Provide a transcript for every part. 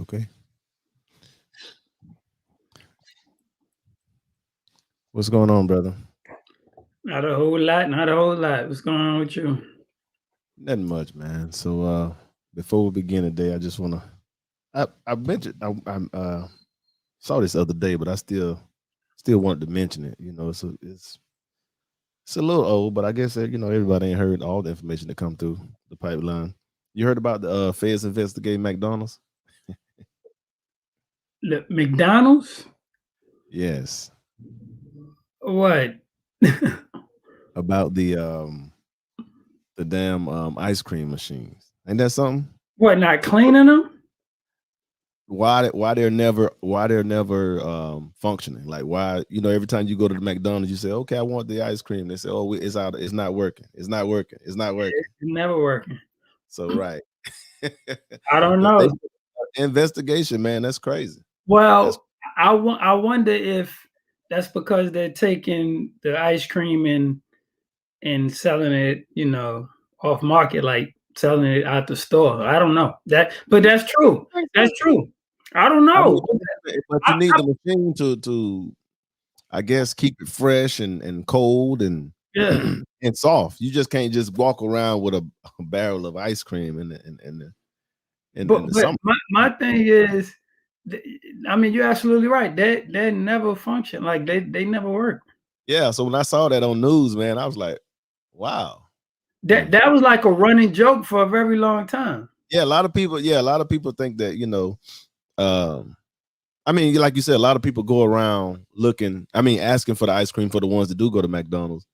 Okay. What's going on, brother? Not a whole lot, not a whole lot. What's going on with you? Nothing much, man. So before we begin today, I just wanna I mentioned I saw this other day, but I still wanted to mention it. It's a little old, but I guess everybody ain't heard all the information that come through the pipeline. You heard about the feds investigating McDonald's? McDonald's? Yes, What? about the damn ice cream machines. Ain't that something? What, not cleaning them? Why they're never functioning? Like, why, every time you go to the McDonald's, you say, okay, I want the ice cream. They say, oh, it's out, it's not working, it's not working. It's never working. So right. I don't But they know. investigation, man, that's crazy. That's Well, I wonder if that's because they're taking the ice cream and selling it, off market, like selling it out the store. I don't know that, but that's true. That's true. I don't I know. mean, but you I, need the machine to I guess keep it fresh and cold and yeah. and soft. You just can't just walk around with a barrel of ice cream in the But summer. my thing is, th- I mean, you're absolutely right. They never function. Like they never work. Yeah, so when I saw that on news, man, I was like, wow. That Mm. that was like a running joke for a very long time. Yeah, a lot of people think that, um, I mean, like you said, a lot of people go around asking for the ice cream for the ones that do go to McDonald's,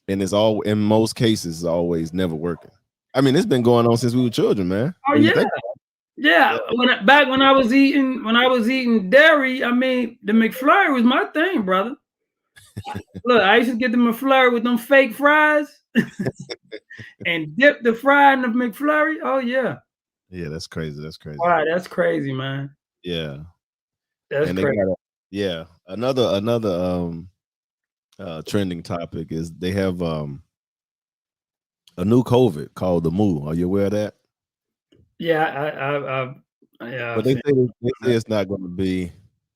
and it's all in most cases, it's always never working. I mean, it's been going on since we were children, man. Oh When you yeah, think, yeah. Back when I was eating dairy, I mean, the McFlurry was my thing, brother. Look, I used to get the McFlurry with them fake fries and dip the fry in the McFlurry. Oh yeah, yeah, that's crazy. That's crazy. wow, that's crazy, man. Yeah, That's and they crazy. got another trending topic is they have a new COVID called the Mu. Are you aware of that? Yeah, yeah, But I've seen they say that. it's not going to be.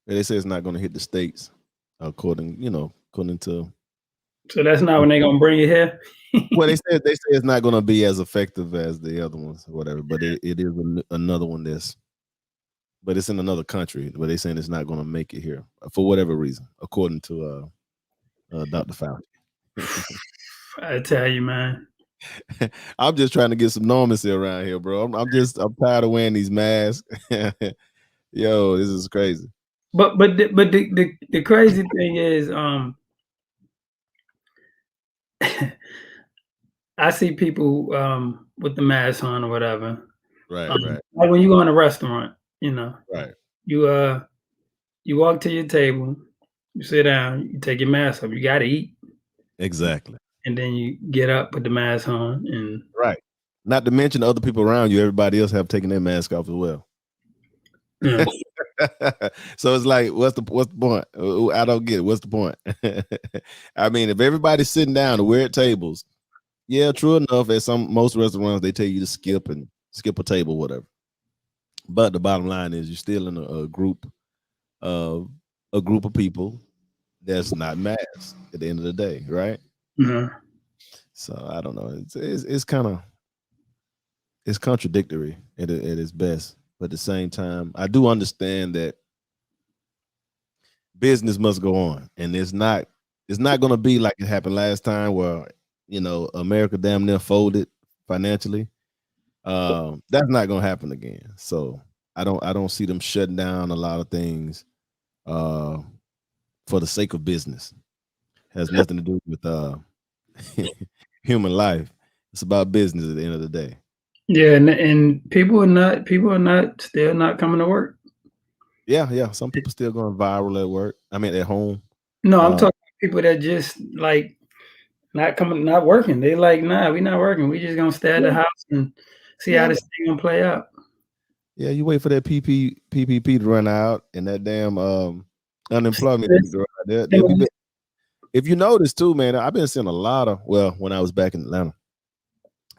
They say it's not going to hit the states, according to. So that's not when they gonna bring it here. Well, they say it's not going to be as effective as the other ones, or whatever. But it is another one but it's in another country. But they saying it's not going to make it here for whatever reason, according to Dr. Fauci. I tell you, man. I'm just trying to get some normalcy around here, bro. I'm tired of wearing these masks. Yo, this is crazy. But the crazy thing is, I see people with the mask on or whatever. Right, right, Like when you go in a restaurant, right. you you walk to your table, you sit down, you take your mask off, you gotta eat, Exactly. and then you get up, put the mask on, and Right. Not to mention the other people around you, everybody else have taken their mask off as well. yeah. So it's like, what's the point? I don't get it. What's the point? I mean, if everybody's sitting down to we're at tables, yeah, true enough. At most restaurants, they tell you to skip a table, whatever. But the bottom line is, you're still in uh, a group of people that's not masked at the end of the day, right? Mhm. So I don't know. It's kind of it's contradictory at its best, but at the same time, I do understand that business must go on, and it's not going to be like it happened last time, where America damn near folded financially. That's not going to happen again. So I don't see them shutting down a lot of things uh, for the sake of business. Has nothing to do with human life. It's about business at the end of the day. Yeah, and people are not still not coming to work. Yeah, yeah. Some people still going viral at work. I mean, at home. No, I'm Uh, talking about people that just like not coming, not working. They like, nah, we not working. We just gonna stay at the yeah, house and see how yeah, this thing gonna play out. yeah. You wait for that PPP to run out and that damn unemployment to go out. They'll be back. If you notice too, man, I've been seeing a lot of. Well, when I was back in Atlanta,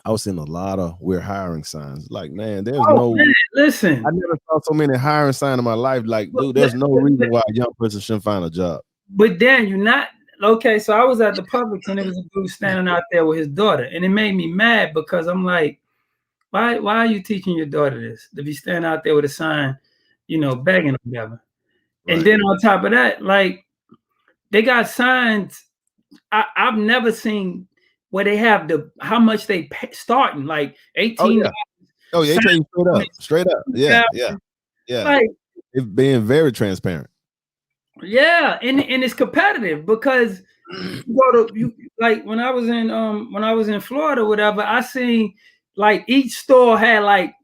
I was seeing a lot of we're hiring signs. Like, man, there's Oh no. man, listen. I never saw so many hiring signs in my life. Like, dude, there's no reason why a young person shouldn't find a job. But Dan, you're not okay. So I was at the Publix and there was a dude standing out there with his daughter, and it made me mad because I'm like, why are you teaching your daughter this to be standing out there with a sign, begging or whatever? And Right. then on top of that, like they got signs. I've never seen where they have how much they pay, starting like Oh $18. yeah. Oh yeah. They tell you straight up. Yeah, yeah, yeah. Like, It's being very transparent. yeah, and it's competitive because you like when I was in Florida, whatever, I seen like each store had like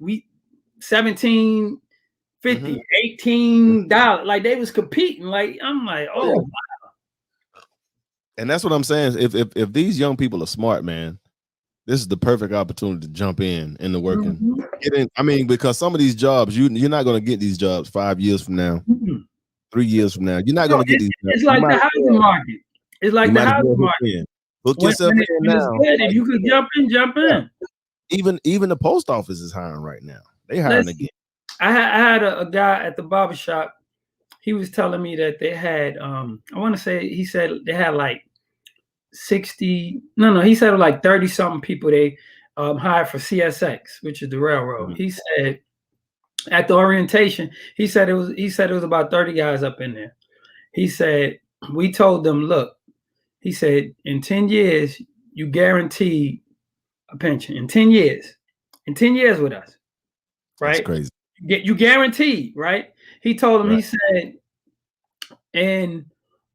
17, 50, $18. Like they was competing. Like I'm like, oh wow. And that's what I'm saying. If these young people are smart, man, this is the perfect opportunity to jump in the working. Get in. I mean, because some of these jobs, you're not going to get these jobs 5 years from now, 3 years from now. You're not going to get these jobs. It's like the housing market. It's like the housing market. Hook yourself in now. If you could jump in, jump in. Even the post office is hiring right now. They hiring again. I had a guy at the barbershop. He was telling me that they had I want to say he said they had like 60. No, he said like 30 something people they hired for CSX, which is the railroad. He said at the orientation, he said it was about 30 guys up in there. He said we told them, look, he said in 10 years you guaranteed a pension in 10 years. In 10 years with us. Right? That's crazy. You guaranteed, right? He told him, right. He said, and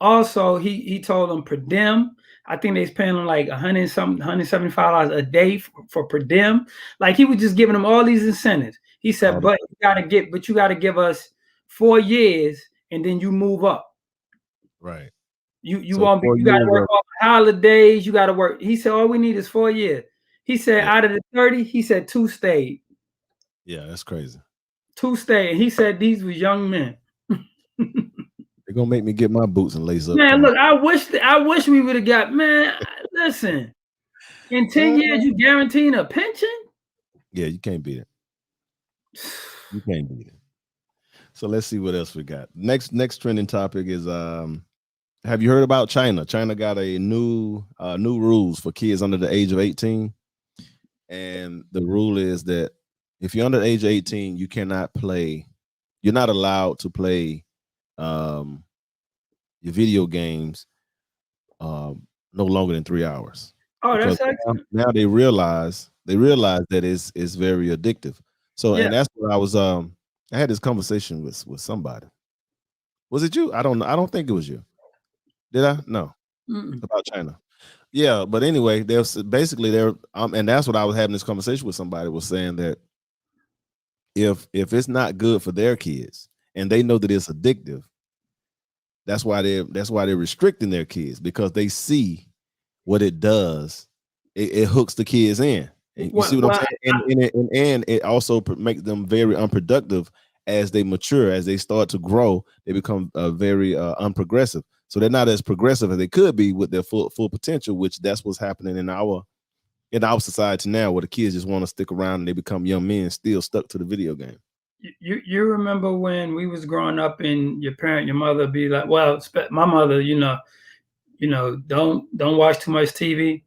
also he told them per diem. I think they's paying them like $175 a day for per diem. Like he was just giving them all these incentives. He said, but you gotta give us 4 years and then you move up. Right. You gotta work all the holidays, you gotta work. He said, all we need is 4 years. He said out of the 30, he said 2 stayed. Yeah, that's crazy. 2 stayed. He said these were young men. They're gonna make me get my boots and lace up. Man, look, I wish we would have got, man. Listen, in 10 years, you guaranteeing a pension? Yeah, you can't beat it. You can't beat it. So let's see what else we got. Next trending topic is have you heard about China? China got a new rules for kids under the age of 18. And the rule is that if you're under the age of 18, you cannot play, you're not allowed to play your video games no longer than 3 hours. Oh, because that's excellent. Now they realize that it's very addictive. So and that's what I was I had this conversation with somebody. Was it you? I don't think it was you. Did I? No. About China. Yeah, but anyway, there's basically and that's what I was having this conversation with somebody was saying that if it's not good for their kids and they know that it's addictive, that's why they're restricting their kids because they see what it does. It hooks the kids in. And you see what I'm saying? And it also makes them very unproductive as they mature, as they start to grow. They become very unprogressive. So they're not as progressive as they could be with their full potential, which that's what's happening in our society now, where the kids just want to stick around and they become young men still stuck to the video game. You remember when we was growing up and your mother be like, well, my mother, don't watch too much TV.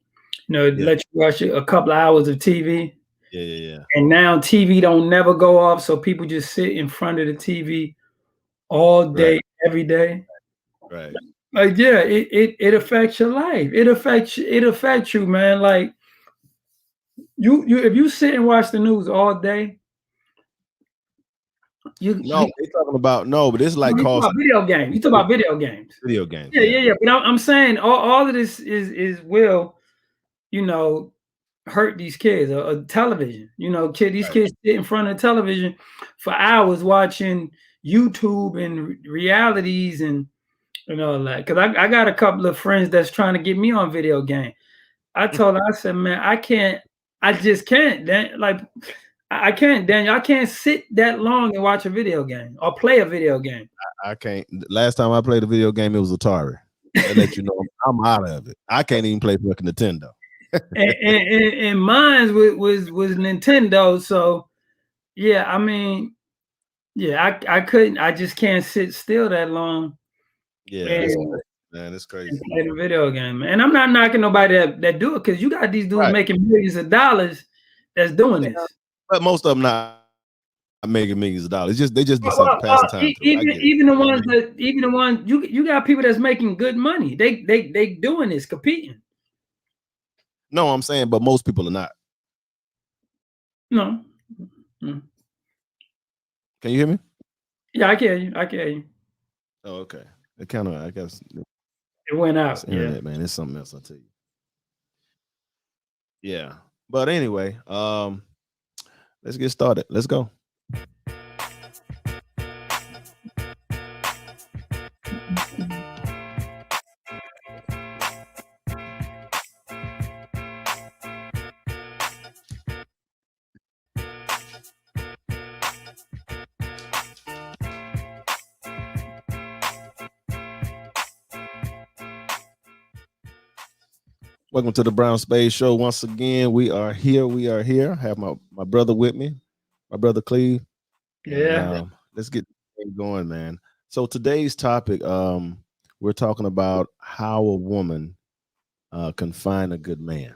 Let you watch a couple of hours of TV. Yeah. And now TV don't never go off, so people just sit in front of the TV all day, every day. Right. Like, yeah, it affects your life. It affects you, man. Like you if you sit and watch the news all day, they're talking about but it's like video games. You talk about video games. Video games. Yeah. But I'm saying all of this is will, hurt these kids. Or television. These kids sit in front of the television for hours watching YouTube and realities and like, because I got a couple of friends that's trying to get me on video game. I told her, I said, man, I just can't. Like, I can't, Daniel. I can't sit that long and watch a video game or play a video game. I can't. Last time I played a video game, it was Atari. That let you know I'm out of it. I can't even play fucking Nintendo. and mine was Nintendo. So yeah, I mean, yeah, I couldn't. I just can't sit still that long Yeah, and, that's crazy, man. It's and crazy. play the video game. And I'm not knocking nobody that do it, because you got these dudes Right. making millions of dollars that's doing Yeah. this. But most of them not making millions of dollars. It's just they just do Well, something to pass the time through. I even get it. You know what I mean? even the ones you got people that's making good money. They doing this, competing. No, I'm saying, but most people are not. No. Mm. Can you hear me? Yeah, I can hear you. I can hear you. Oh, okay. It kind of, I guess, It went this out. Yeah. internet, man, it's something else. I tell you. Yeah. But anyway, let's get started. Let's go. Welcome to the Brown Spade Show. Once again, we are here. We are here. I have my brother with me, my brother Cleve. And Yeah. let's get going, man. So today's topic, we're talking about how a woman can find a good man.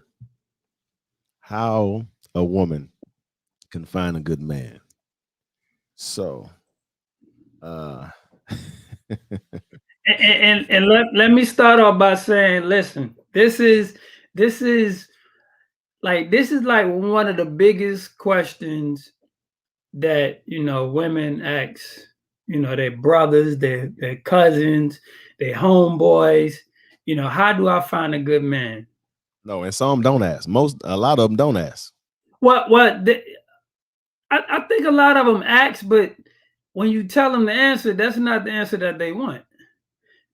How a woman can find a good man. So uh And let me start off by saying, listen, this is this is like one of the biggest questions that women ask, their brothers, their cousins, their homeboys. How do I find a good man? no, and some don't ask. A lot of them don't ask. I think a lot of them ask, but when you tell them the answer, that's not the answer that they want.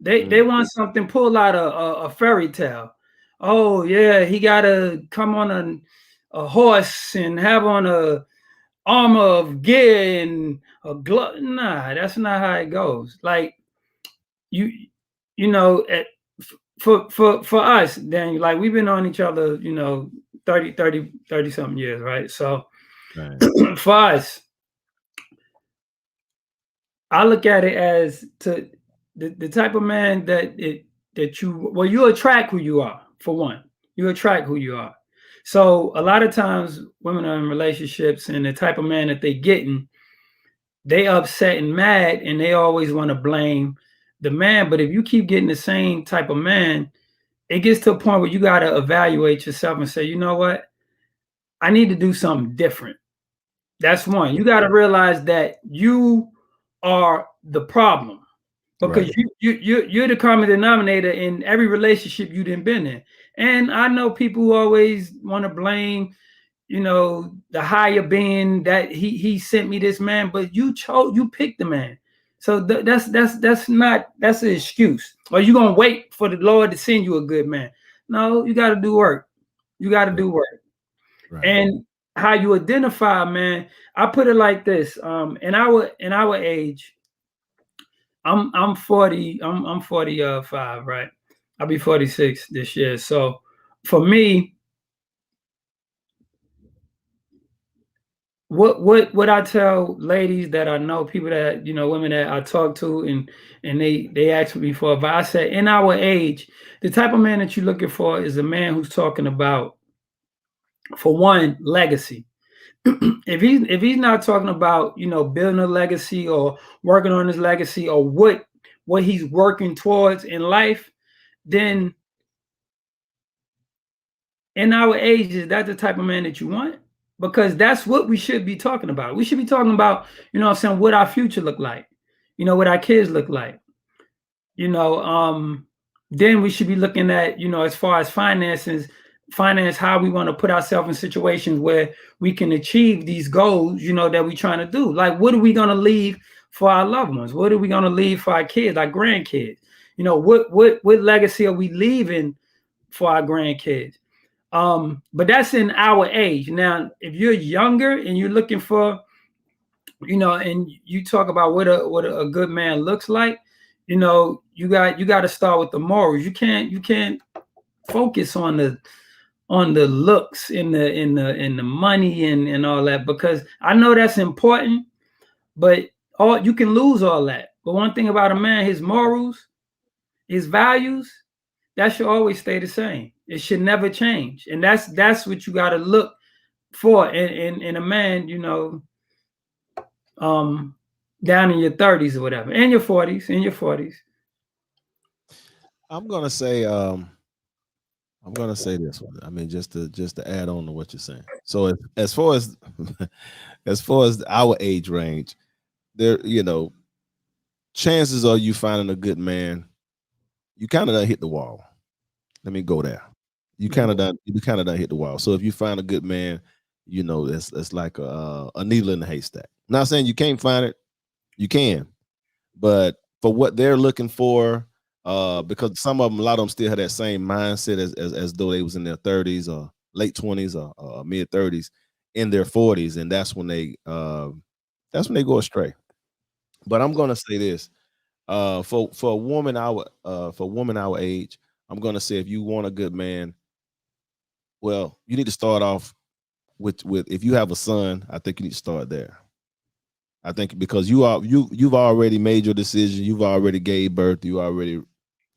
They want something pulled out of a fairy tale. Oh yeah, he gotta come on a horse and have on a armor of gear and a glove. Nah, that's not how it goes. Like you, you know, at, for us, then like we've been on each other, 30 something years, right? So Right. for us, I look at it as to the type of man that you attract who you are. For one, you attract who you are. So a lot of times women are in relationships, and the type of man that they getting, they upset and mad, and they always want to blame the man. But if you keep getting the same type of man, it gets to a point where you got to evaluate yourself and say, you know what, I need to do something different. That's one. You got to realize that you are the problem, because Right. you're the common denominator in every relationship you didn't been in. And I know people who always want to blame, the higher being, that he sent me this man, but you picked the man. So that's an excuse. Or you gonna wait for the Lord to send you a good man? No, you got to do work. You got to do work. Right. And how you identify, man, I put it like this. In our age, I'm 40. I'm 45, right? I'll be 46 this year. So for me, what I tell ladies that I know, people that women that I talk to, and they ask me for advice. I say, in our age, the type of man that you're looking for is a man who's talking about, for one, legacy. If he's not talking about building a legacy or working on his legacy, or what he's working towards in life, then in our age, is that the type of man that you want? Because that's what we should be talking about. We should be talking about, what I'm saying, what our future look like, what our kids look like, you know. Then we should be looking at, as far as finance, how we want to put ourselves in situations where we can achieve these goals, that we're trying to do. Like, what are we going to leave for our loved ones? What are we going to leave for our kids, our grandkids? What legacy are we leaving for our grandkids? But that's in our age. Now, if you're younger and you're looking for, and you talk about what a good man looks like, you got to start with the morals. You can't focus on on the looks and the money and all that, because I know that's important, but all you can lose all that. But one thing about a man, his morals, his values, that should always stay the same. It should never change. And that's what you gotta look for in a man, um down in your 30s or whatever. In your 40s, in your 40s. I'm gonna say I'm gonna say this one. I mean, just to add on to what you're saying. So as far as as far as our age range, there, chances are you finding a good man, you kind of done hit the wall. Let me go there. You kind of done hit the wall. So if you find a good man, that's like a needle in the haystack. Not saying you can't find it, you can, but for what they're looking for, because some of them, a lot of them still have that same mindset as though they was in their 30s or late 20s or mid 30s in their 40s, and that's when they go astray. But I'm gonna say this, for a woman our age, I'm gonna say if you want a good man, well, you need to start off with if you have a son, I think you need to start there. I think because you've already made your decision, you've already gave birth, you already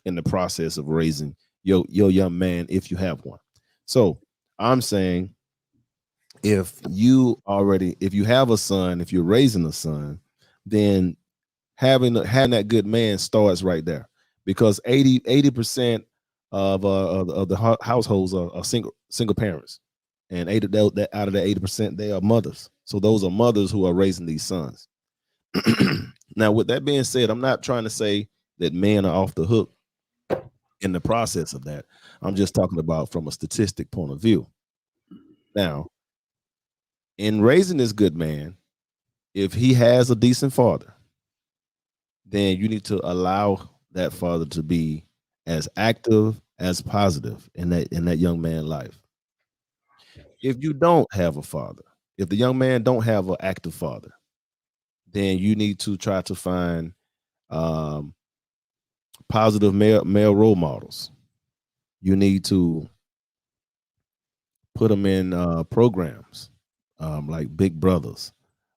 in the process of raising your young man if you have one. So I'm saying if you have a son, if you're raising a son, then having that good man starts right there, because 80% of the households are single parents, and out of the 80% they are mothers. So those are mothers who are raising these sons. Now, with that being said, I'm not trying to say that men are off the hook in the process of that. I'm just talking about from a statistic point of view. Now, in raising this good man, if he has a decent father, then you need to allow that father to be as active as positive in that young man's life. If you don't have a father, if the young man don't have an active father, then you need to try to find um, positive male role models. You need to put them in programs like Big Brothers.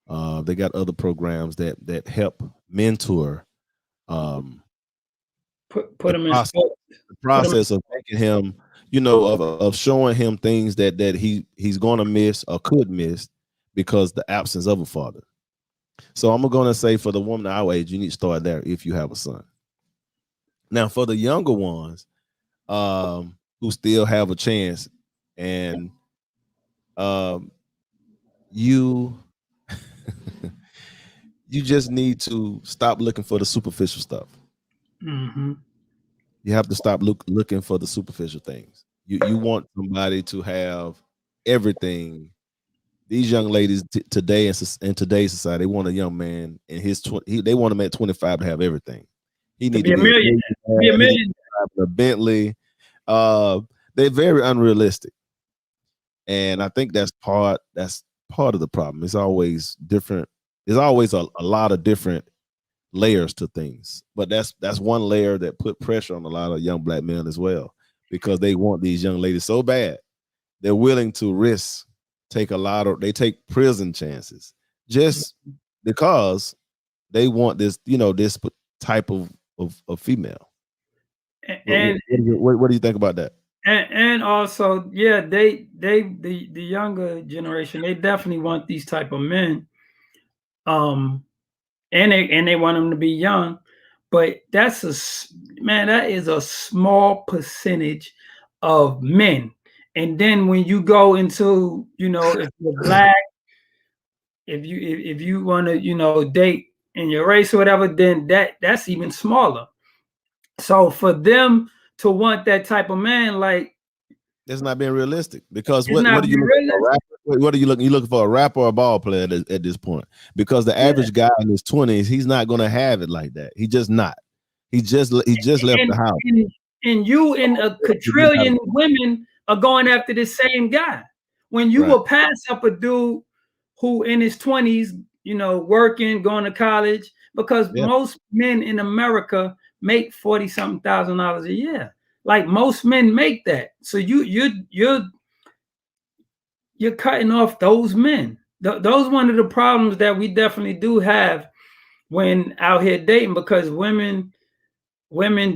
They got other programs that help mentor um, Put the them in process sports. the Put them. process of making him, of showing him things that he's gonna miss or could miss because the absence of a father. So I'm gonna say for the woman our age, you need to start there if you have a son. Now for the younger ones, who still have a chance, and um, you you just need to stop looking for the superficial stuff. Mm-hmm. You have to stop looking for the superficial things. You want somebody to have everything. These young ladies today in today's society, they want a young man in his they want him at 25 to have everything. He To need be to a be a millionaire. Be a millionaire. He need to millionaire. drive a Bentley. Uh, they're very unrealistic, and I think that's part of the problem. It's always different. There's always a lot of different layers to things, but that's one layer that put pressure on a lot of young black men as well, because they want these young ladies so bad they're willing to they take prison chances just because they want this type of female. And What do you think about that? and also, yeah, the younger generation, they definitely want these type of men. Um, and they want them to be young, but man, that is a small percentage of men. And then when you go into, if you're black, if you want to, date in your race or whatever, then that's even smaller. So for them to want that type of man, like, That's not being realistic, because it's what not are you looking for? A realistic. rapper? What are you looking? You looking for a rapper or a ball player at this point? Because the Yeah. average guy in his 20s, he's not going to have it like that. He just not. He just left and the house. and and you and a quadrillion women are going after the same guy. When you Right. will pass up a dude who in his 20s, working, going to college, because Yeah. most men in America make 40 something thousand dollars a year. Like most men make that. So you're you're cutting off those men. Those one of the problems that we definitely do have when out here dating, because women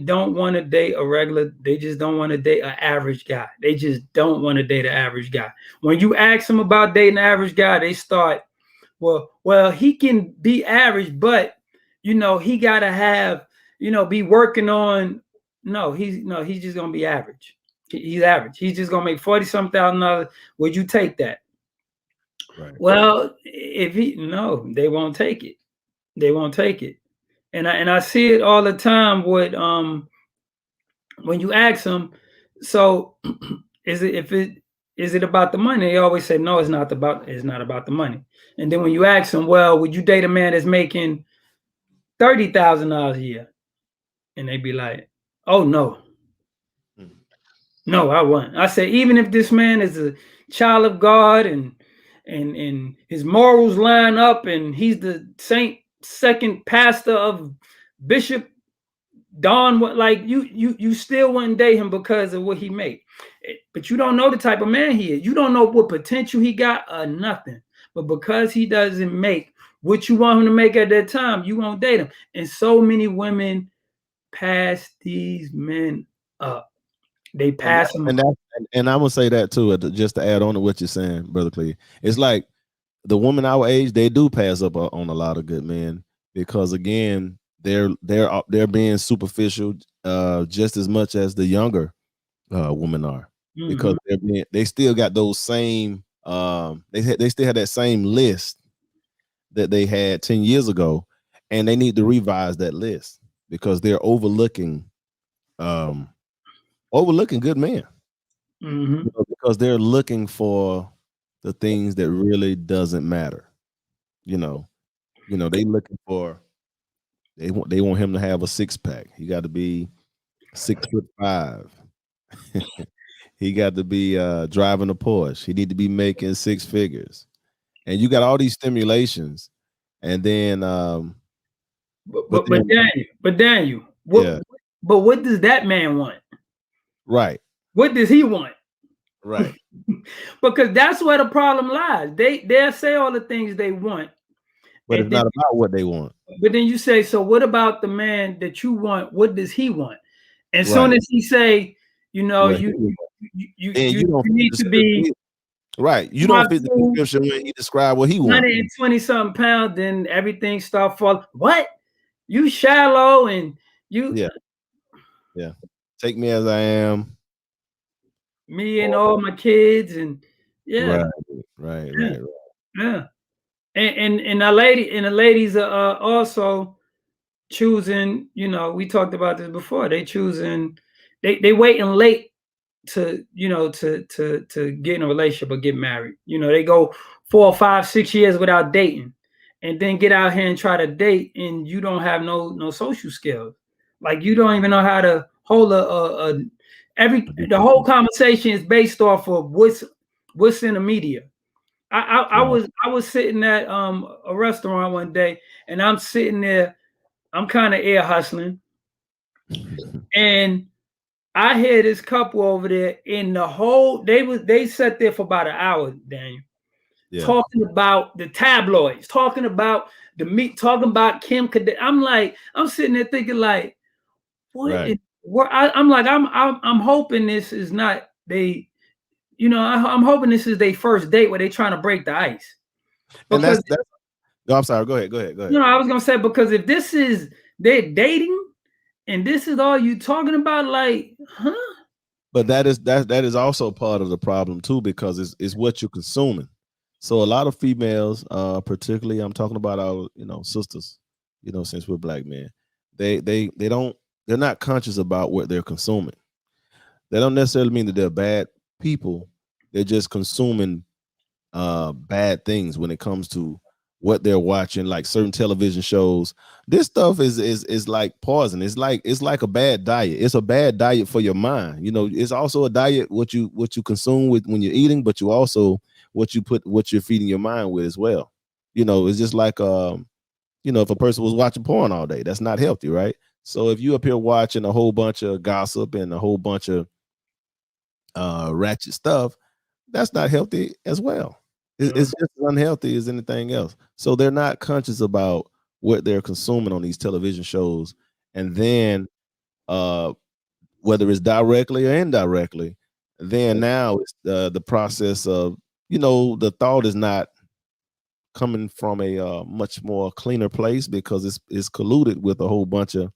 don't want to date a regular. They just don't want to date an average guy. They just don't want to date an average guy. When you ask them about dating an average guy, they start, well, he can be average, but he gotta have, be working on. No, he's just gonna be average. He's average. He's just gonna make 40-some thousand dollars. Would you take that? Right. Well, if he no, they won't take it. They won't take it. And I see it all the time with when you ask them, so is it about the money? They always say no, it's not about the money. And then when you ask them, well, would you date a man that's making $30,000 a year? And they be like, oh no, Mhm. no, I won't. I say, even if this man is a child of God and his morals line up and he's the saint second pastor of Bishop Don, what, like, you still wouldn't date him because of what he made. But you don't know the type of man he is. You don't know what potential he got or nothing. But because he doesn't make what you want him to make at that time, you won't date him. And so many women pass these men up. They And pass them up. and I'm gonna say that too, just to add on to what you're saying, brother Clee. It's like the women our age, they do pass up on a lot of good men because again, they're being superficial just as much as the younger women are, because Mhm. they still got those same they still have that same list that they had 10 years ago, and they need to revise that list because they're um overlooking good men, Mhm. because they're looking for the things that really doesn't matter. You know, they looking for they want him to have a six pack. He got to be 6'5". He got to be driving a Porsche. He need to be making six figures. And you got all these stimulations, and then But but but but then Daniel, but Daniel, yeah, what does that man want? right, What does he want? right. Because that's where the problem lies. They'll say all the things they want, But and it's then not about what they want. but then you say, so what about the man that you want? What does he want? And soon Right. as he say, Well, you he, you you and you, you don't you fit the need to description. be Right. You don't five fit the two, description when he described what he wants. 120 something pounds, then everything start falling. What? You shallow and you Yeah. Yeah. Take me as I am. me and Or all my kids and yeah, right, right, yeah, right, right. yeah. And the ladies are also choosing, we talked about this before. They choosing, they waiting late to get in a relationship or get married. They go 4 or 5, 6 years without dating, and then get out here and try to date, and you don't have no social skills. Like, you don't even know how to hold a the whole conversation is based off of what's in the media. Right. I was sitting at a restaurant one day, and I'm sitting there. I'm kind of air hustling, and I hear this couple over there in the whole. They sat there for about an hour, Daniel, Yeah. talking about the tabloids, talking about the meat, talking about Kim Kardashian. I'm sitting there thinking like, what Right. is? What I'm like, I'm hoping this is not they. I'm hoping this is their first date where they trying to break the ice. And Because that's no, I'm sorry. Go ahead. Go ahead. Go ahead. I was gonna say, because if this is they're dating and this is all you talking about, like, huh? But that is also part of the problem too, because it's what you're consuming. So a lot of females, particularly I'm talking about our, sisters, since we're black men, they don't they're not conscious about what they're consuming. They don't necessarily mean that they're bad people. They're just consuming bad things when it comes to what they're watching, like certain television shows. This stuff is like poison. It's like a bad diet. It's a bad diet for your mind. It's also a diet what you consume with when you're eating, but you also what you're feeding your mind with as well. It's just like if a person was watching porn all day, that's not healthy, right? So if you up here watching a whole bunch of gossip and a whole bunch of ratchet stuff, That's not healthy as well. No. It's just as unhealthy as anything else. So they're not conscious about what they're consuming on these television shows, and then uh, whether it's directly or indirectly, then now it's the process of, the thought is not coming from a much more cleaner place because it's colluded with a whole bunch of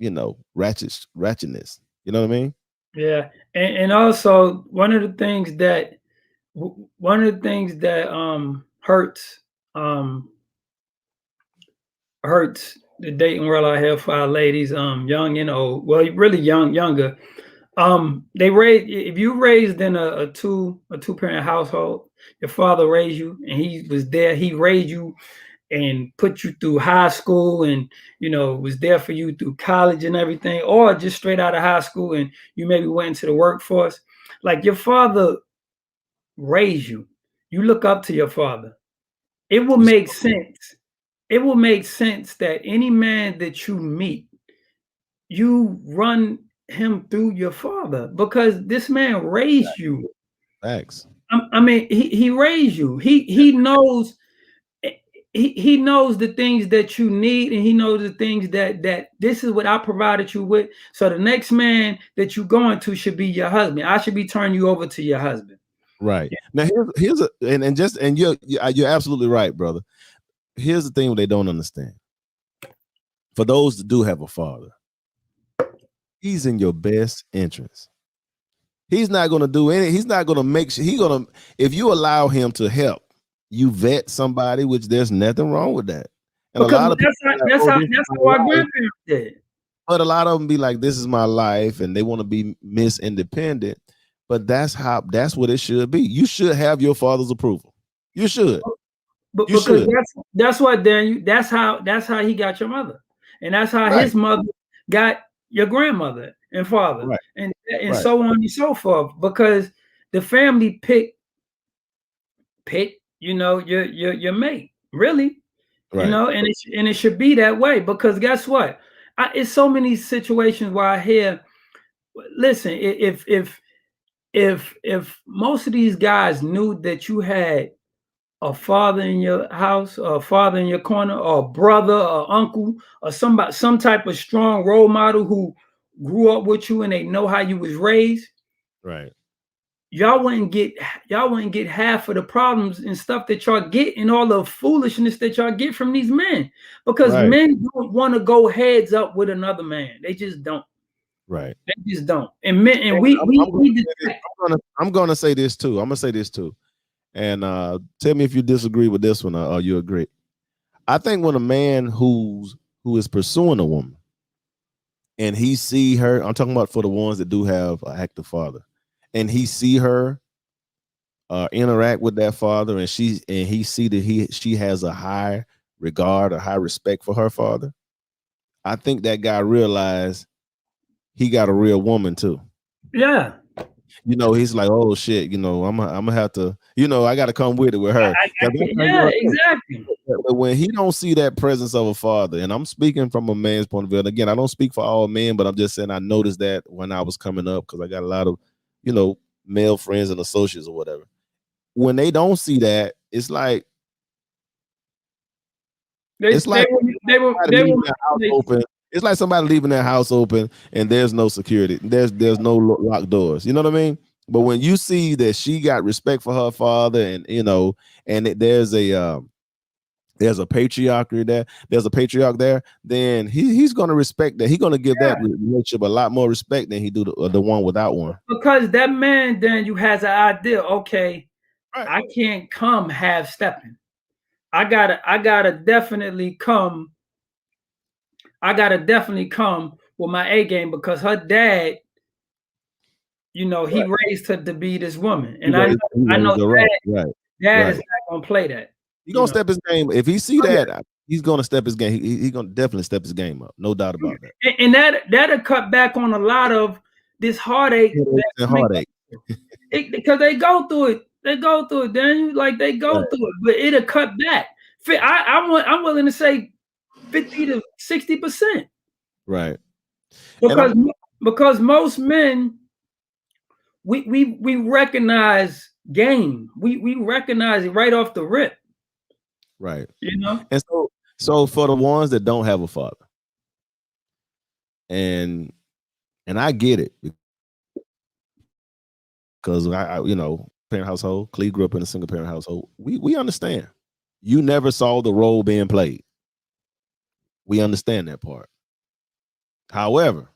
ratchetness. You know what I mean? Yeah, and also one of the things that um hurts the dating world out here for our ladies, young and old. Well, really younger. They raise if you raised in a two parent household, your father raised you and he was there. He raised you and put you through high school and was there for you through college and everything, or just straight out of high school and you maybe went into the workforce. Like your father raised you. You look up to your father. It will You make sure do. sense. It will make sense that any man that you meet, you run him through your father because this man raised you. Facts. I mean, he raised you. He knows he knows the things that you need, and he knows the things that this is what I provided you with. So the next man that you going to should be your husband. I should be turning you over to your husband. Right. Now here's a and you're absolutely right, brother. Here's the thing they don't understand. For those that do have a father, he's in your best interest. He's not gonna do any, he's not gonna make sure if you allow him to help you vet somebody, which there's nothing wrong with that. And a Because lot of people are like, oh, this is that's my how our life. grandparents did. But a lot of them be like, this is my life, and they want to be Miss Independent. But that's what it should be. You should have your father's approval. You should. But You because should. that's what Daniel, that's how he got your mother, and that's how Right. his mother got your grandmother and father, Right. and Right. so on and so forth. Because the family pick your mate, really, Right. and it should be that way. Because guess what? It's so many situations where I hear, listen, if most of these guys knew that you had a father in your house, or a father in your corner, or a brother, or uncle, or somebody, some type of strong role model who grew up with you and they know how you was raised, Right. y'all wouldn't get half of the problems and stuff that y'all get, and all the foolishness that y'all get from these men. Because Right. men don't want to go heads up with another man. They just don't. Right. They just don't. And men, and And we we I'm gonna we say this. detect. I'm gonna say this too. I'm gonna say this too. And tell me if you disagree with this one or you agree. I think when a man who is pursuing a woman and he see her, I'm talking about for the ones that do have an active father, and he see her interact with that father, and he see that she has a high regard, a high respect for her father. I think that guy realized he got a real woman too. Yeah, He's like, oh shit, I'm gonna have to, I got to come with it with her. I 'Cause that's can't, how you're yeah, gonna think. exactly. But when he don't see that presence of a father, and I'm speaking from a man's point of view, and again, I don't speak for all men, but I'm just saying I noticed that when I was coming up because I got a lot of, you know, male friends and associates or whatever. When they don't see that, They it's like somebody they were leaving their house open. It's like somebody leaving their house open and there's no security. There's no locked doors. You know what I mean? But when you see that she got respect for her father, and there's a patriarchy there, there's a patriarch there, then he's going to respect that. He's going to give that relationship a lot more respect than he do the one without one. because that man then you has an idea. Okay, Right. I can't come half stepping. I gotta definitely come. I gotta definitely come with my A game because her dad, he Right. raised her to be this woman, He and raised, he I know raised her right. Right. dad is Right. not gonna play that. He You gonna know, step his game. If he see oh, yeah. that, he's gonna step his game. He gonna definitely step his game up. No doubt about that. And that'll cut back on a lot of this heartache Headaches and heartache. because they go through it. They go through it, Daniel. Like they go Right. through it, but it'll cut back. I'm willing to say 50 to 60%, Right. And because most men we recognize game. We recognize it right off the rip. Right. You know, And so for the ones that don't have a father, and I get it because parent household. Clee grew up in a single parent household. We understand. You never saw the role being played. We understand that part. However,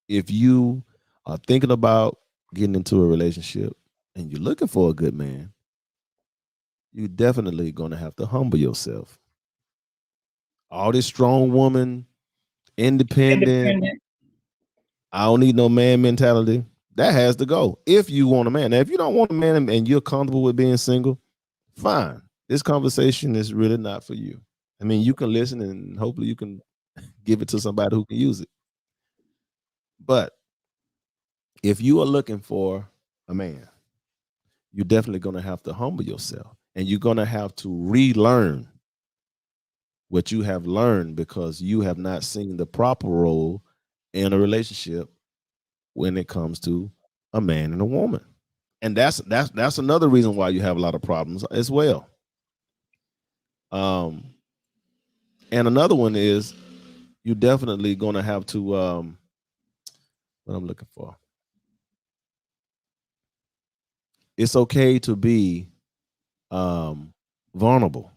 if you are thinking about getting into a relationship and you're looking for a good man, you're definitely going to have to humble yourself. All this strong woman, independent, independent. I don't need no man mentality. That has to go if you want a man. Now, if you don't want a man and you're comfortable with being single, fine. This conversation is really not for you. I mean, you can listen and hopefully you can give it to somebody who can use it. But if you are looking for a man, you're definitely going to have to humble yourself and you're going to have to relearn what you have learned because you have not seen the proper role in a relationship when it comes to a man and a woman. And that's another reason why you have a lot of problems as well. Um, and another one is you're definitely going to have to what I'm looking for. It's okay to be vulnerable.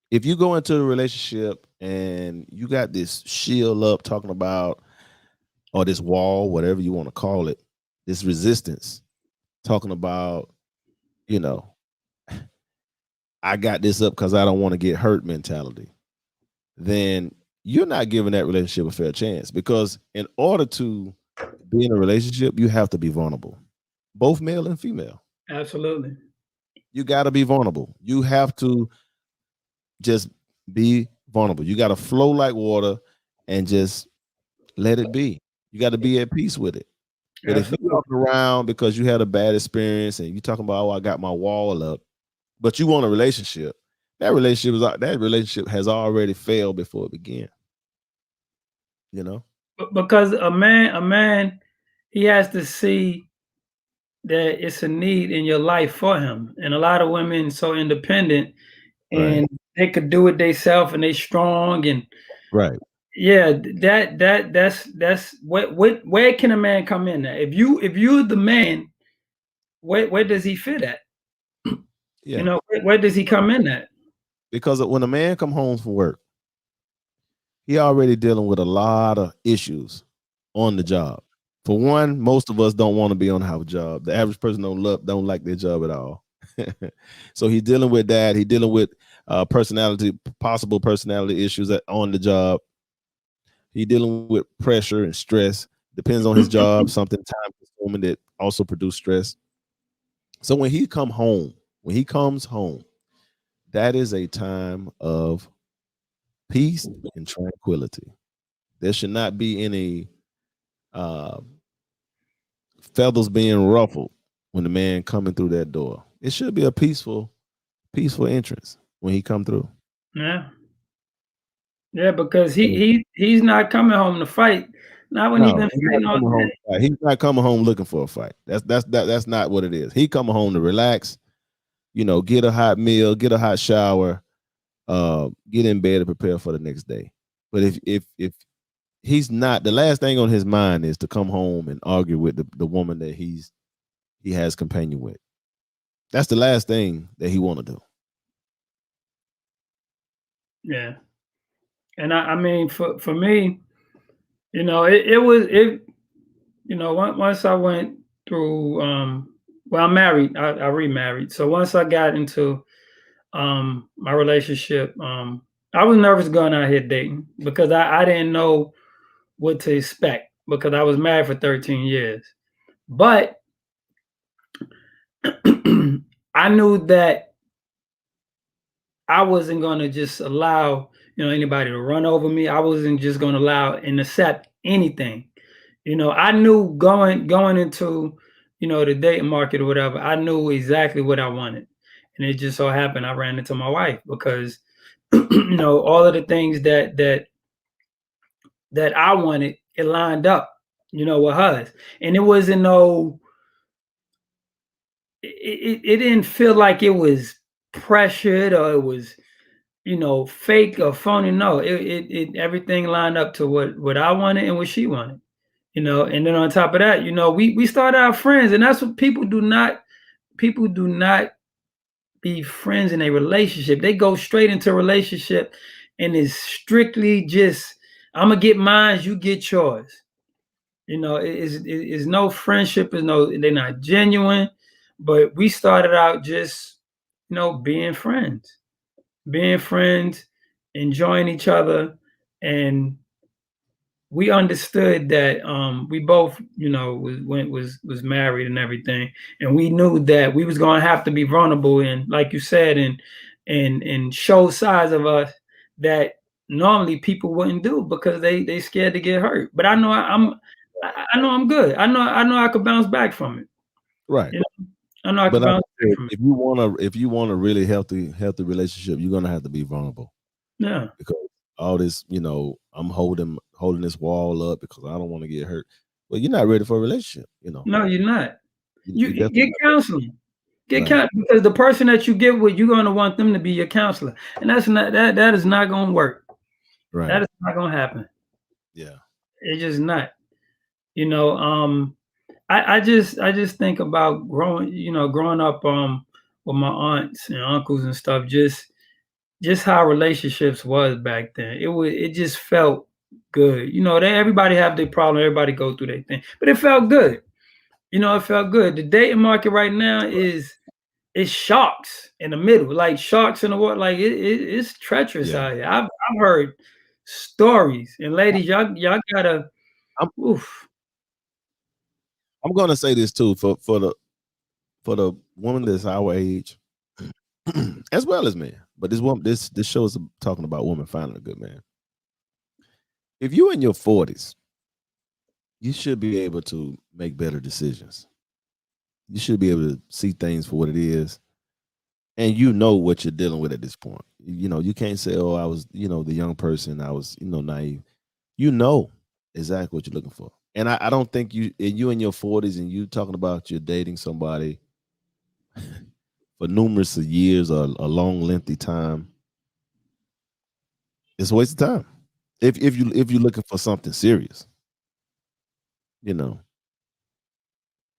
If you go into a relationship and you got this shield up talking about, or this wall, whatever you want to call it, this resistance, talking about, you know, I got this up because I don't want to get hurt mentality, then you're not giving that relationship a fair chance because in order to be in a relationship, you have to be vulnerable, both male and female. Absolutely. You got to be vulnerable. You have to just be vulnerable. You got to flow like water and just let it be. You got to be at peace with it. But if you're Absolutely. walking around because you had a bad experience and you're talking about, oh, I got my wall up, but you want a relationship, that relationship has already failed before it began. You know, Because a man, he has to see that it's a need in your life for him. And a lot of women so independent right, and they could do it themselves and they strong and right, yeah, that's what where can a man come in at? If you're the man, where does he fit at? You yeah. know, where does he come in at? Because when a man come home from work, he already dealing with a lot of issues on the job. For one, most of us don't want to be on our job. The average person don't like their job at all. So he's dealing with that. He's dealing with possible personality issues on the job. He's dealing with pressure and stress. Depends on his job. Something time consuming that also produce stress. So when he comes home, that is a time of peace and tranquility. There should not be any uh, feathers being ruffled when the man coming through that door. It should be a peaceful entrance when he come through. Yeah. Yeah, because he So, he he's not coming home to fight. Not when he no, been he's not fighting all coming home day. to fight. He's not coming home looking for a fight. That's not what it is. He coming home to relax, get a hot meal, get a hot shower, get in bed and prepare for the next day. But if he's not, the last thing on his mind is to come home and argue with the woman that he has companion with. That's the last thing that he want to do. Yeah. And I mean for me, it was it once I went through well, I'm married. I remarried. So once I got into my relationship, I was nervous going out here dating because I didn't know what to expect because I was married for 13 years. But I knew that I wasn't going to just allow, anybody to run over me. I wasn't just going to allow and accept anything. I knew going into, the dating market or whatever, I knew exactly what I wanted. And it just so happened I ran into my wife because all of the things that I wanted, it lined up, with hers. And it wasn't no it didn't feel like it was pressured or it was, fake or phony. No, it everything lined up to what I wanted and what she wanted. And then on top of that, we started out friends, and that's what people do not be friends in a relationship. They go straight into a relationship and it's strictly just, I'm gonna get mine, you get yours. It's no friendship, is no, they're not genuine. But we started out just, being friends, enjoying each other, and we understood that we both, was married and everything, and we knew that we was gonna have to be vulnerable and, like you said, and show sides of us that normally people wouldn't do because they scared to get hurt. But I know I know I'm good. I know I could bounce back from it. Right. I know I But could like bounce I back said, from it. if you want a really healthy relationship, you're gonna have to be vulnerable Yeah. because all this, I'm holding this wall up because I don't want to get hurt. Well, you're not ready for a relationship. No, you're not. You You definitely get counseling. Get right. because the person that you get with, you're gonna want them to be your counselor, and that is not gonna work. That Right. is not gonna happen. Yeah. It's just not. You know, I just think about growing up with my aunts and uncles and stuff, just how relationships was back then. It just felt good. Everybody have their problem, everybody go through their thing, but it felt good. It felt good. The dating market right now is it's sharks in the middle, like sharks in the water. Like it's treacherous Yeah. out here. I've heard stories, and ladies, y'all gotta, I'm oof. I'm gonna say this too for the woman that's our age, as well as men. But this show is talking about women finding a good man. If you're in your 40s, you should be able to make better decisions. You should be able to see things for what it is, and you know what you're dealing with at this point. You can't say, "Oh, I was, the young person. I was, naive." You know exactly what you're looking for, and I don't think you in your 40s and you talking about you're dating somebody for numerous of years or a long, lengthy time. It's a waste of time. If you're looking for something serious, you know.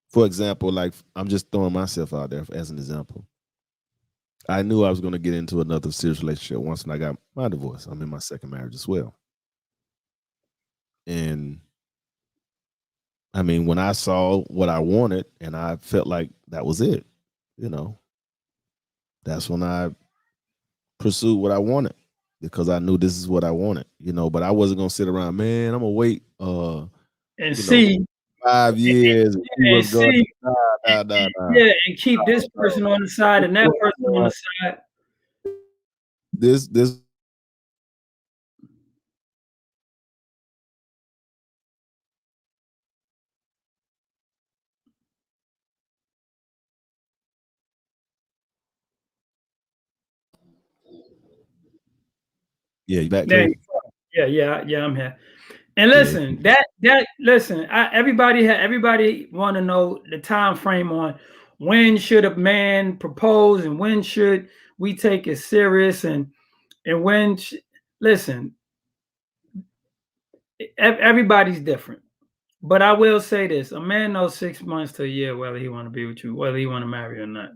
For example, like I'm just throwing myself out there as an example. I knew I was going to get into another serious relationship once when I got my divorce. I'm in my second marriage as well. And I mean, when I saw what I wanted and I felt like that was it, you know, that's when I pursued what I wanted because I knew this is what I wanted, but I wasn't going to sit around, man, I'm going to wait, And you know, see, 5 years and see and what's going see, on. Nah, nah, nah. yeah, and keep this person on the side and that person on the side. This yeah, you back, There Trey? you go. Yeah, I'm here. And Yeah. listen, listen, everybody want to know the time frame on when should a man propose and when should we take it serious and listen, everybody's different. But I will say this: a man knows 6 months to a year whether he want to be with you, whether he want to marry or not.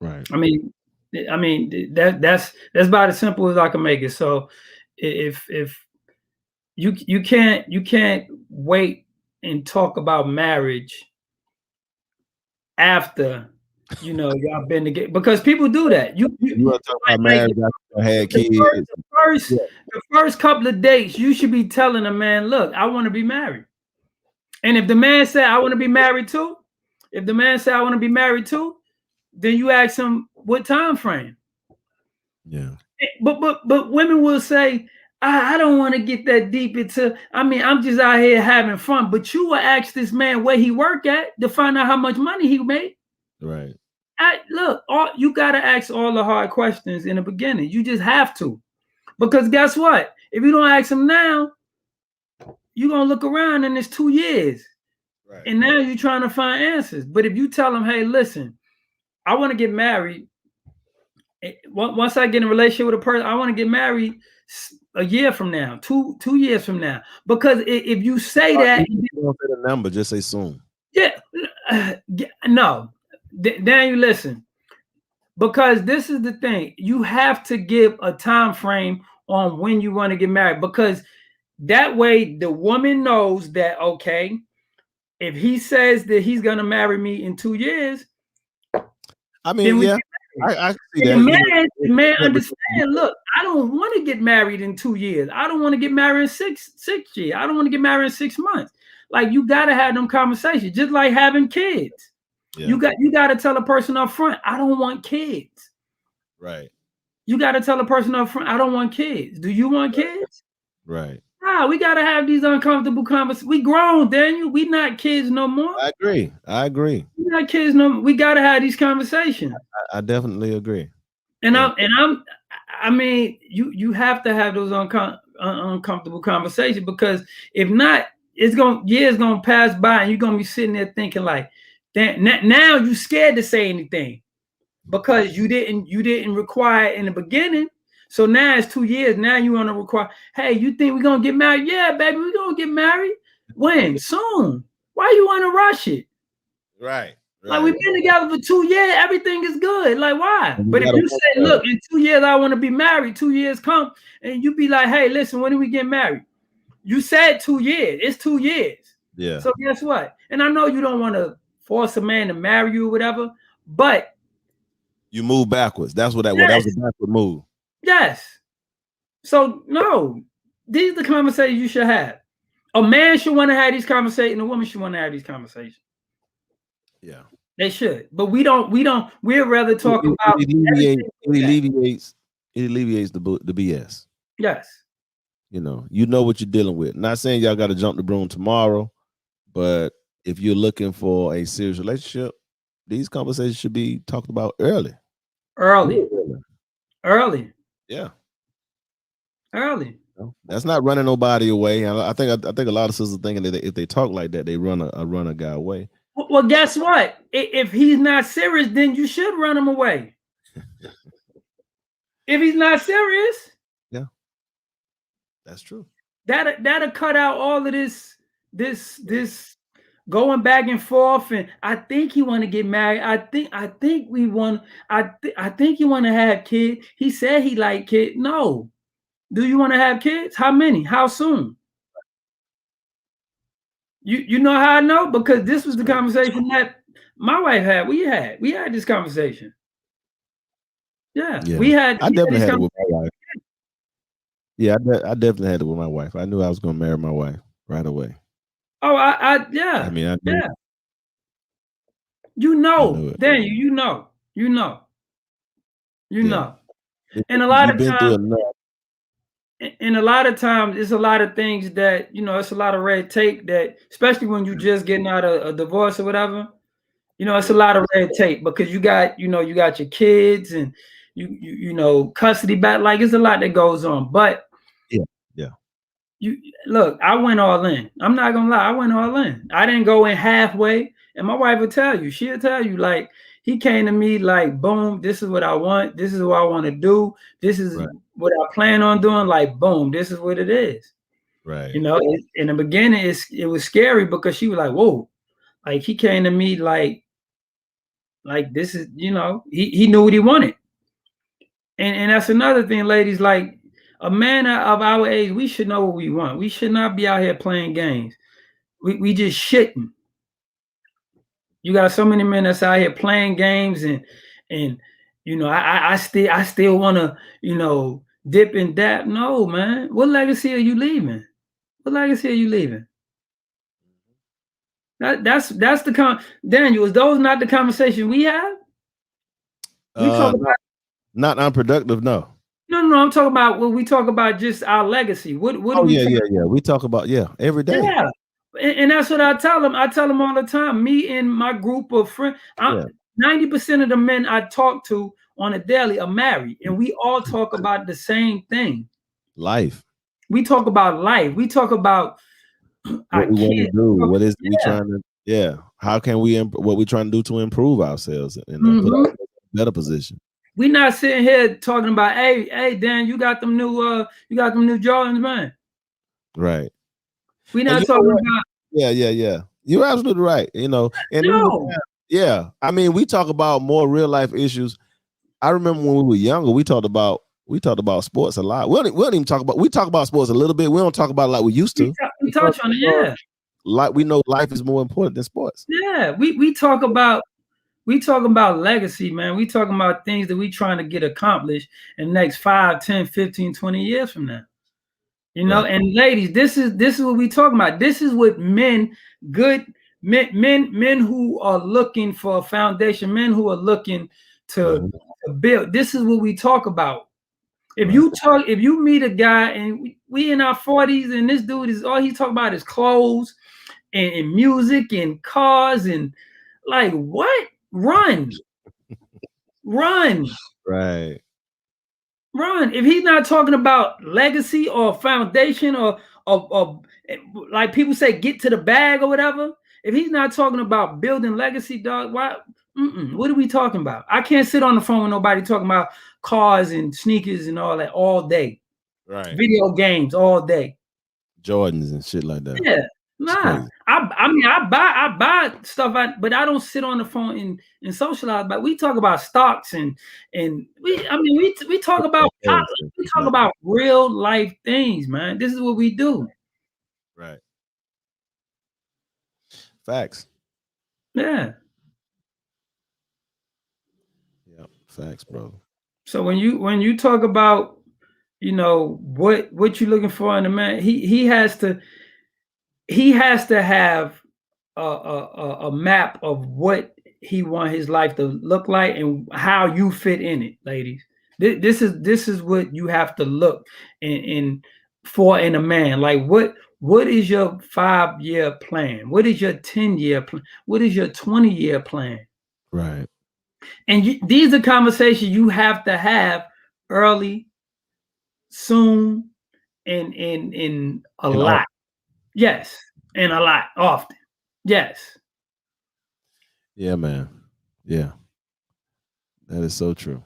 Right. I mean, that's about as simple as I can make it. So if you can't wait and talk about marriage after y'all been together, because people do that. You want to talk about Like marriage after I had the kids? first, the first Yeah. the first couple of dates, you should be telling a man, look, I want to be married. And if the man said I want to be married too, if the man said I want to be married too, then you ask him what time frame. Yeah. But women will say, I don't want to get that deep into. I mean, I'm just out here having fun. But you will ask this man where he work at to find out how much money he made. Right. Look, you gotta ask all the hard questions in the beginning. You just have to, because guess what? If you don't ask him now, you're gonna look around and it's 2 years, Right. and now you're trying to find answers. But if you tell him, hey, listen, I want to get married. Once I get in a relationship with a person, I want to get married a year from now, 2 years from now. Because if you say that, you don't say the number, just say soon. yeah, no, Daniel, listen. Because this is the thing, you have to give a time frame on when you want to get married, because that way the woman knows that, okay, if he says that he's gonna marry me in 2 years, I mean, then we yeah, get married. I see And that. You know, the man understand. Look, I don't want to get married in 2 years. I don't want to get married in six years. I don't want to get married in 6 months. Like, you gotta have them conversations, just like having kids. yeah. You got to tell a person up front, I don't want kids. Right. You got to tell a person up front, I don't want kids. Do you want kids? Right. Nah, we got to have these uncomfortable conversations. We grown, Daniel. We not kids no more. I agree. We not kids no more. We got to have these conversations. I definitely agree. And I mean, you have to have those uncomfortable conversations, because if not, years gonna pass by and you're gonna be sitting there thinking like, now you scared to say anything because you didn't require it in the beginning. So now it's 2 years. Now you want to require, hey, you think we're gonna get married? Yeah, baby, we're gonna get married. When? Soon. Why you want to rush it? Right. Like, we've been together for 2 years, everything is good. Like, why? But if gotta you work say, look, in 2 years I want to be married, 2 years come, and you be like, hey, listen, when do we get married? You said 2 years. It's 2 years. Yeah. So guess what? And I know you don't want to force a man to marry you or whatever, but you move backwards. That's what that was. That was a backward move. Yes. So no, these are the conversations you should have. A man should want to have these conversations, and a woman should want to have these conversations. Yeah. They should. But we don't, we'd rather talk about it alleviates the BS. Yes. You know what you're dealing with. Not saying y'all got to jump the broom tomorrow, but if you're looking for a serious relationship, these conversations should be talked about early. Early. Yeah. Early. That's not running nobody away. I think a lot of sisters thinking that if they talk like that, they run a guy away. Well, guess what? If he's not serious, then you should run him away. If he's not serious, yeah, that's true. That'll cut out all of this going back and forth. And I think he want to get married. I think we want. I think you want to have kids. He said he like kids. No. Do you want to have kids? How many? How soon? You know how I know? Because this was the conversation that my wife had. We had this conversation. Yeah. We had. I definitely had it with my wife. Yeah, I definitely had it with my wife. I knew I was going to marry my wife right away. Oh, yeah. I mean, I knew. Yeah. You know, Daniel. You know. And a lot of times. And a lot of times, it's a lot of things that, it's a lot of red tape that, especially when you're just getting out of a divorce or whatever, it's a lot of red tape because you got your kids and you custody back. Like, it's a lot that goes on. But yeah. You look, I went all in. I'm not gonna lie, I went all in. I didn't go in halfway. And my wife will tell you, she'll tell you, like, he came to me like, boom, this is what I want. This is what I want to do. This is what I plan on doing. Like, boom, this is what it is. Right. In the beginning, it was scary because she was like, whoa, like he came to me like this is, he knew what he wanted. And that's another thing, ladies, like a man of our age, we should know what we want. We should not be out here playing games. We just shouldn't. You got so many men that's out here playing games and I still want to, dip and dap. No, man. What legacy are you leaving? That's the Daniel, is those not the conversation we have? We talk about not unproductive, no. No, I'm talking about when we talk about just our legacy. What do we We talk about every day. Yeah. And that's what I tell them. I tell them all the time. Me and my group of friends, 90% of the men I talk to on a daily are married, and we all talk about the same thing. Life. We talk about life. We talk about what we want to do. What is we trying to Yeah. How can we what we trying to do to improve ourselves and put Mm-hmm. ourselves in a better position? We not sitting here talking about, hey, Dan, you got them new Jordans, man. Right. We And not you know talking what? about Yeah. You're absolutely right. And even no. now, yeah. I mean, we talk about more real life issues. I remember when we were younger, we talked about sports a lot. We don't even talk about we talk about sports a little bit. We don't talk about it like we used to We because touch on it, yeah. like we know life is more important than sports. Yeah. We talking about legacy, man. We talking about things that we trying to get accomplished in the next 5, 10, 15, 20 years from now. Right. And ladies, this is what we talking about. This is what good men who are looking for a foundation, men who are looking to, Mhm. to build. This is what we talk about. Right. If you meet a guy and we in our 40s and this dude is all he talk about is clothes and music and cars and like what? Run, run. Right. Run. If he's not talking about legacy or foundation or like people say, get to the bag or whatever. If he's not talking about building legacy, dog, why? What are we talking about? I can't sit on the phone with nobody talking about cars and sneakers and all that all day. Right. Video games all day. Jordans and shit like that. Yeah, It's nah. crazy. I mean, I buy stuff, but I don't sit on the phone and socialize. But we talk about stocks and we talk about we talk about real life things, man. This is what we do. Right. Facts. Yeah. Yeah. Facts, bro. So when you talk about what you're looking for in a man, he has to have a map of what he want his life to look like and how you fit in it, ladies. This is what you have to look in for in a man. Like what is your 5-year plan? What is your 10-year plan? What is your 20-year plan? Right. And these are conversations you have to have early, soon, and in a And all lot. Yes, and a lot often. Yes. yeah, man. Yeah. That is so true.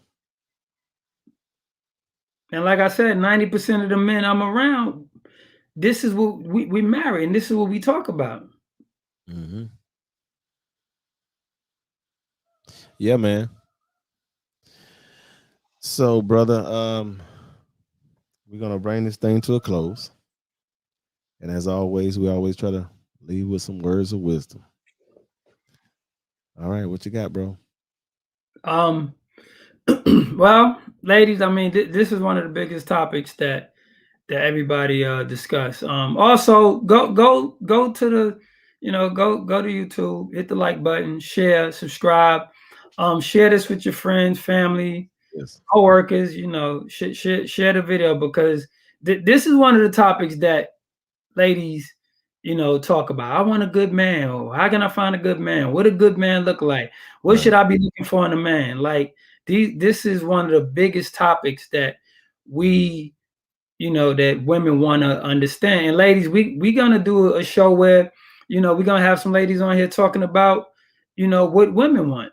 And like I said, 90% of the men I'm around, this is what we marry, and this is what we talk about. Mm-hmm. Yeah, man. So, brother, we're gonna bring this thing to a close. And as always, we always try to leave with some words of wisdom. All right, what you got, bro? Um, well, ladies, I mean, this is one of the biggest topics that everybody discuss. Also, go to the, go to YouTube, hit the like button, share, subscribe, share this with your friends, family, Yes. coworkers. Share the video because this is one of the topics that ladies, talk about. I want a good man, or how can I find a good man? What a good man look like? What Right. should I be looking for in a man? Like this is one of the biggest topics that we that women want to understand. And ladies, we gonna do a show where we're gonna have some ladies on here talking about what women want,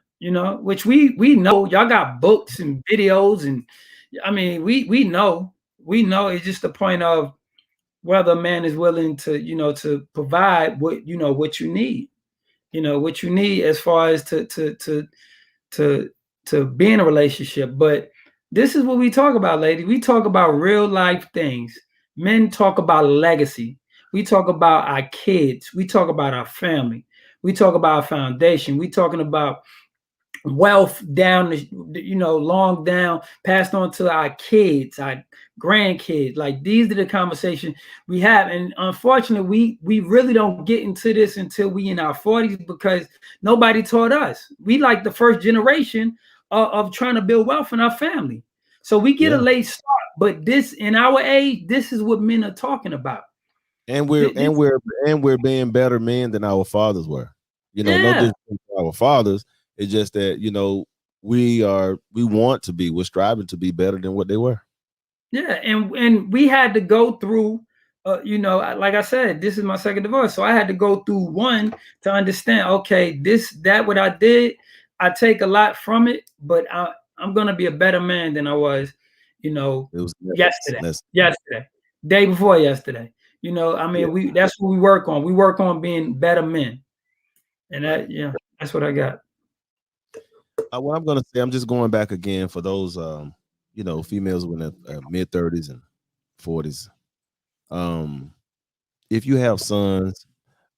which we know y'all got books and videos, and I mean we know it's just the point of whether a man is willing to to provide what you need, what you need as far as to to be in a relationship. But this is what we talk about, ladies. We talk about real life things. Men talk about legacy. We talk about our kids. We talk about our family. We talk about our foundation. We talking about wealth down long down, passed on to our kids, our grandkids. Like these are the conversations we have, and unfortunately we really don't get into this until we in our 40s because nobody taught us. We like the first generation of trying to build wealth in our family, so we get a Yeah. late start. But this in our age, this is what men are talking about. And we're and we're and we're being better men than our fathers were. No Yeah. disrespect to our fathers. It's just that, we want to be, we're striving to be better than what they were. Yeah, and we had to go through like I said, this is my second divorce, so I had to go through one to understand. Okay, that what I did, I take a lot from it, but I'm gonna be a better man than I was, It was lessons, yesterday, lessons. day before yesterday. I Yeah, mean, that's what we work on. We work on being better men, and right. that's what I got. What I'm gonna say, I'm just going back again for those, females in their mid 30s and 40s. Um, if you have sons,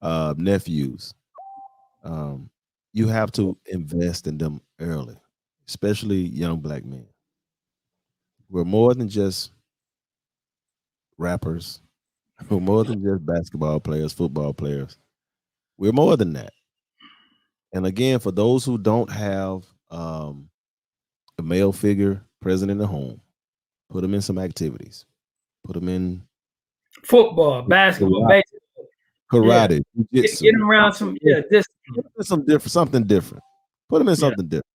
nephews, um, you have to invest in them early, especially young black men. We're more than just rappers. We're more than just basketball players, football players. We're more than that. And again, for those who don't have a male figure present in the home, put them in some activities. Put them in Football, basketball, karate, baseball. Yeah, karate, get jujitsu, them around some. Yeah, discipline. some different, something different. Put them in Yeah. something different.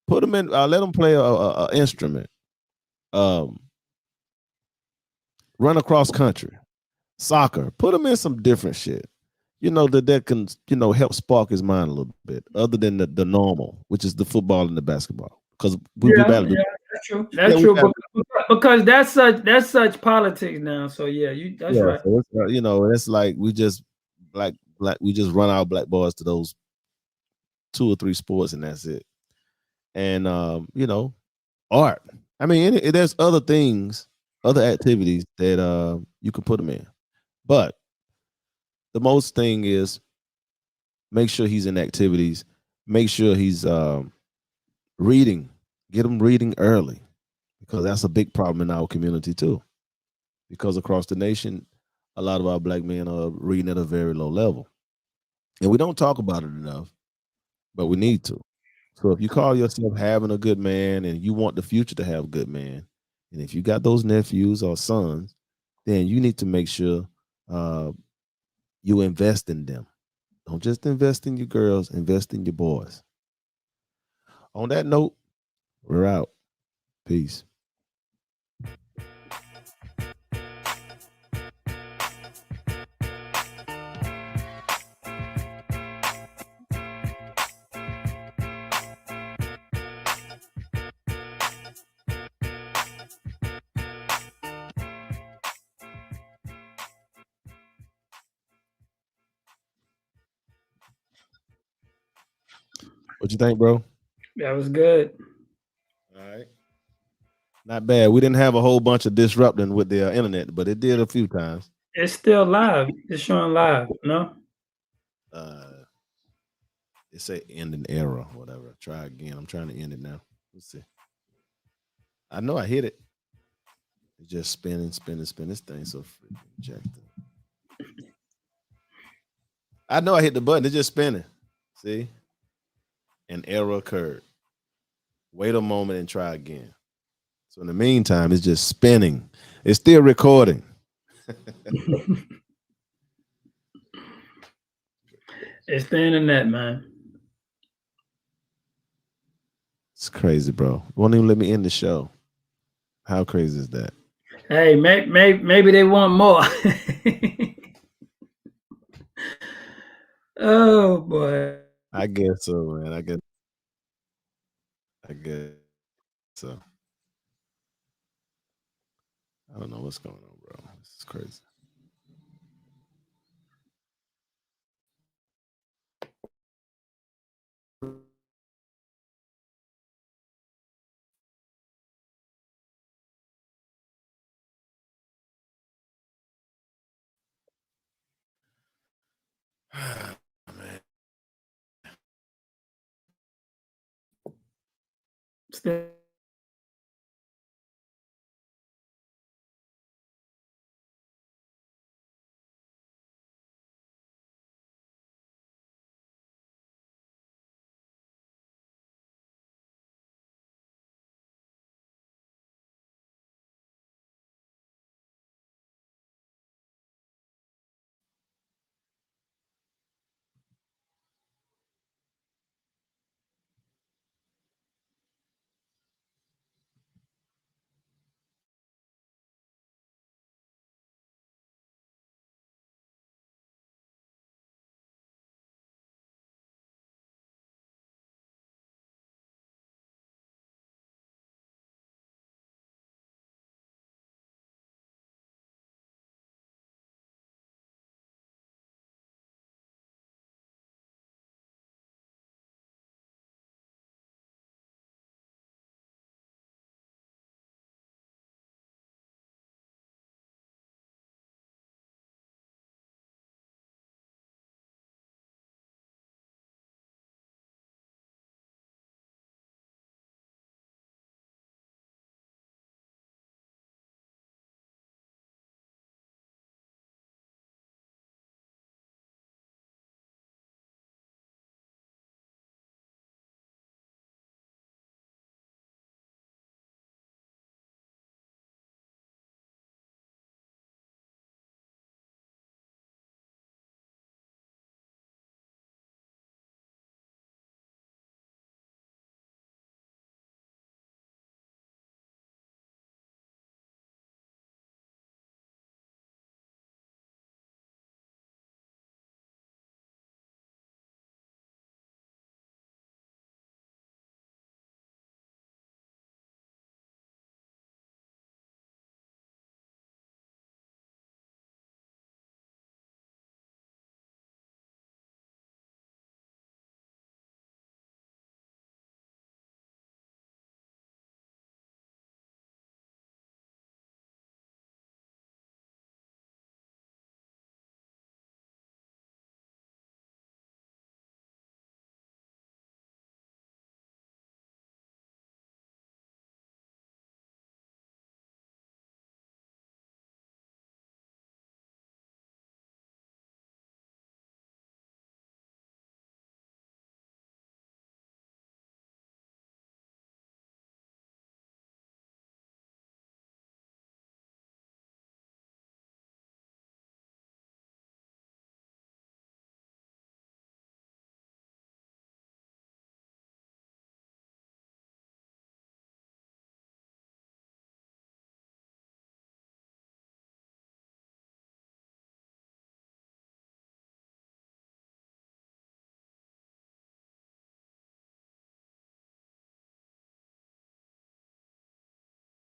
Put them in. Let them play a instrument. Um, Run across country, soccer. Put them in some different shit. That can help spark his mind a little bit, other than the normal, which is the football and the basketball. Because we Yeah, battle. that's true. Yeah, That's we true. battle. Because that's such politics now. So yeah, that's Yeah, right. so it's, it's like we just black we just run our black boys to those two or three sports and that's it. And art. I mean, there's other things, other activities that you can put them in, but the most thing is make sure he's in activities. Make sure he's reading. Get him reading early because that's a big problem in our community too. Because across the nation, a lot of our black men are reading at a very low level, and we don't talk about it enough, but we need to. So if you call yourself having a good man and you want the future to have a good man, and if you got those nephews or sons, then you need to make sure uh, you invest in them. Don't just invest in your girls, invest in your boys. On that note, we're out. Peace. What you think, bro? That was good. All right. Not bad. We didn't have a whole bunch of disrupting with the internet, but it did a few times. It's still live. It's showing live. No. Uh, it say end an error, whatever. Try again. I'm trying to end it now. Let's see. I know I hit it. It's just spinning, spinning, spinning. This thing so freaking jacked up. I know I hit the button. It's just spinning. See? An error occurred. Wait a moment and try again. So in the meantime, it's just spinning. It's still recording. It's the internet, man. It's crazy, bro. Won't even let me end the show. How crazy is that? Hey, maybe they want more. Oh boy. I guess so, man. I guess so. I don't know what's going on, bro. This is crazy. Man. Still